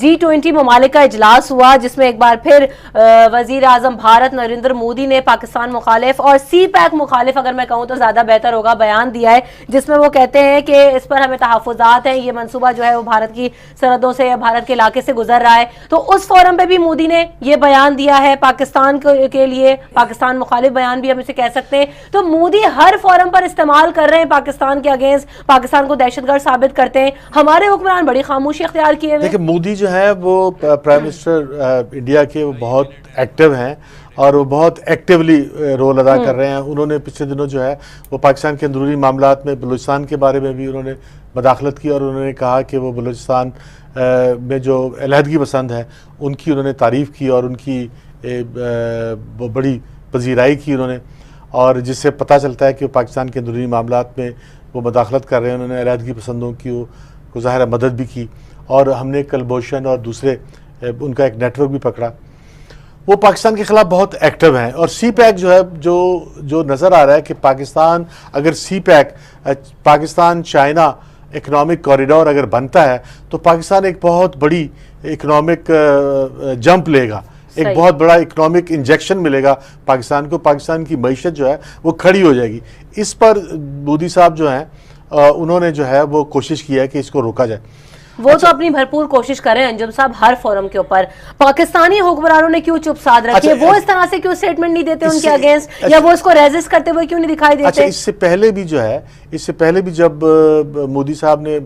G20 ممالک کا اجلاس ہوا جس میں ایک بار پھر وزیر اعظم بھارت نریندر مودی نے پاکستان مخالف اور سی پیک مخالف اگر میں کہوں تو زیادہ بہتر ہوگا بیان دیا ہے، جس میں وہ کہتے ہیں کہ اس پر ہمیں تحفظات ہیں، یہ منصوبہ جو ہے وہ بھارت کی سرحدوں سے یا بھارت کے علاقے سے گزر رہا ہے۔ تو اس فورم پہ بھی مودی نے یہ بیان دیا ہے پاکستان کے لیے، پاکستان مخالف بیان بھی ہم اسے کہہ سکتے ہیں۔ تو مودی ہر فورم پر استعمال کر رہے ہیں پاکستان کے اگینسٹ، پاکستان کو دہشت گرد ثابت کرتے ہیں۔ ہمارے حکمران بڑی خاموشی اختیار کیے ہوئے۔ دیکھیں مودی جو ہے وہ پرائم منسٹر انڈیا کے وہ بہت ایکٹیو ہیں اور وہ بہت ایکٹیولی رول ادا کر رہے ہیں۔ انہوں نے پچھلے دنوں جو ہے وہ پاکستان کے اندرونی معاملات میں بلوچستان کے بارے میں بھی انہوں نے مداخلت کی اور انہوں نے کہا کہ وہ بلوچستان میں جو علیحدگی پسند ہے ان کی انہوں نے تعریف کی اور ان کی بڑی پذیرائی کی انہوں نے، اور جس سے پتہ چلتا ہے کہ وہ پاکستان کے اندرونی معاملات میں وہ مداخلت کر رہے ہیں۔ انہوں نے علیحدگی پسندوں کی کو ظاہر مدد بھی کی، اور ہم نے کلبھوشن اور دوسرے ان کا ایک نیٹ ورک بھی پکڑا۔ وہ پاکستان کے خلاف بہت ایکٹیو ہیں، اور سی پیک جو ہے جو نظر آ رہا ہے کہ پاکستان اگر CPEC Pakistan China economic corridor اگر بنتا ہے تو پاکستان ایک بہت بڑی اکنامک جمپ لے گا، ایک بہت بڑا اکنامک انجیکشن ملے گا پاکستان کو، پاکستان کی معیشت جو ہے وہ کھڑی ہو جائے گی۔ اس پر مودی صاحب جو ہیں انہوں نے جو ہے وہ کوشش کی ہے کہ اس کو روکا جائے۔ وہ تو اپنی بھرپور کوشش کر رہے ہیں انجم صاحب ہر فورم کے اوپر۔ پاکستانی حکمرانوں نے کیوں چپ سادھ رکھی ہے؟ وہ اس طرح سے کیوں سٹیٹمنٹ نہیں دیتے ان کے اگینسٹ، یا وہ اس کو ریزسٹ کرتے ہوئے کیوں نہیں دکھائی دیتے؟ اچھا، اس سے پہلے بھی جب مودی صاحب نے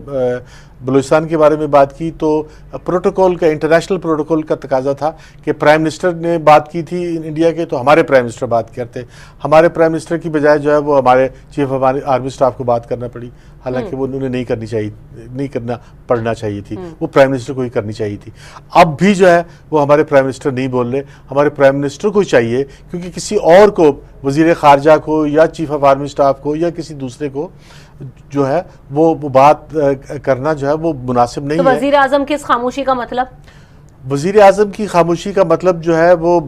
بلوچستان کے بارے میں بات کی تو پروٹوکول کا، انٹرنیشنل پروٹوکول کا تقاضا تھا کہ پرائم منسٹر نے بات کی تھی انڈیا کے تو ہمارے پرائم منسٹر بات کرتے، ہمارے پرائم منسٹر کی بجائے جو ہے وہ ہمارے چیف آف آرمی سٹاف کو بات کرنا پڑی، حالانکہ وہ انہوں نے نہیں کرنا پڑنا چاہیے تھی، وہ پرائم منسٹر کو ہی کرنی چاہیے تھی۔ اب بھی جو ہے وہ ہمارے پرائم منسٹر نہیں بول رہے، ہمارے پرائم منسٹر کو چاہیے، کیونکہ کسی اور کو، وزیر خارجہ کو یا چیف آف آرمی سٹاف کو یا کسی دوسرے کو جو ہے وہ بات کرنا جو ہے وہ مناسب نہیں ہے۔ تو وزیر اعظم کی اس خاموشی کا مطلب؟ وزیر اعظم کی خاموشی کا مطلب جو ہے وہ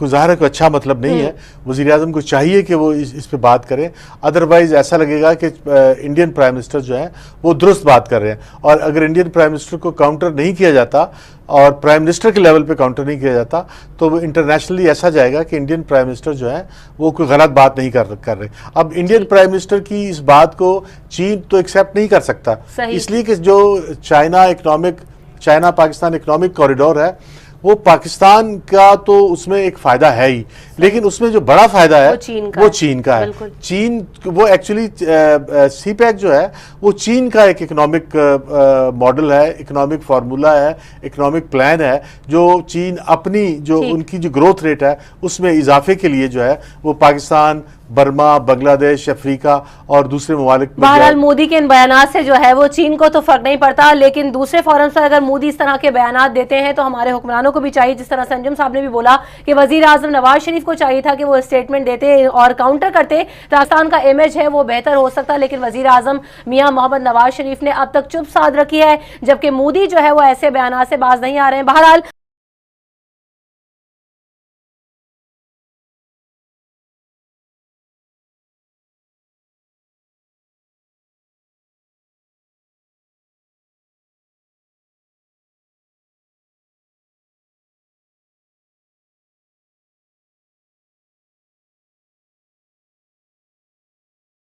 ظاہر ہے کوئی اچھا مطلب نہیں ہے۔ وزیر اعظم کو چاہیے کہ وہ اس پہ بات کریں، ادروائز ایسا لگے گا کہ انڈین پرائم منسٹر جو ہیں وہ درست بات کر رہے ہیں، اور اگر انڈین پرائم منسٹر کو کاؤنٹر نہیں کیا جاتا اور پرائم منسٹر کے لیول پہ کاؤنٹر نہیں کیا جاتا تو وہ انٹرنیشنلی ایسا جائے گا کہ انڈین پرائم منسٹر جو ہے وہ کوئی غلط بات نہیں کر رہے۔ اب انڈین پرائم منسٹر کی اس بات کو چین تو ایکسیپٹ نہیں کر سکتا، اس لیے کہ جو چائنا پاکستان اکنامک کوریڈور ہے وہ پاکستان کا تو اس میں ایک فائدہ ہے ہی، لیکن اس میں جو بڑا فائدہ ہے وہ چین کا ہے۔ چین وہ ایکچولی سی پیک جو ہے وہ چین کا ایک اکنامک ماڈل ہے، اکنامک فارمولا ہے، اکنامک پلان ہے، جو چین اپنی جو ان کی جو گروتھ ریٹ ہے اس میں اضافے کے لیے جو ہے وہ پاکستان، برما، بنگلہ دیش، افریقہ اور دوسرے ممالک میں بہرحال مودی کے ان بیانات سے جو ہے وہ چین کو تو فرق نہیں پڑتا، لیکن دوسرے فورمز پر اگر مودی اس طرح کے بیانات دیتے ہیں تو ہمارے حکمرانوں کو بھی چاہیے، جس طرح سے انجم صاحب نے بھی بولا کہ وزیر اعظم نواز شریف کو چاہیے تھا کہ وہ اسٹیٹمنٹ دیتے اور کاؤنٹر کرتے، پاکستان کا امیج ہے وہ بہتر ہو سکتا، لیکن وزیر اعظم میاں محمد نواز شریف نے اب تک چپ سادھ رکھی ہے، جبکہ مودی جو ہے وہ ایسے بیانات سے باز نہیں آ رہے ہیں۔ بہرحال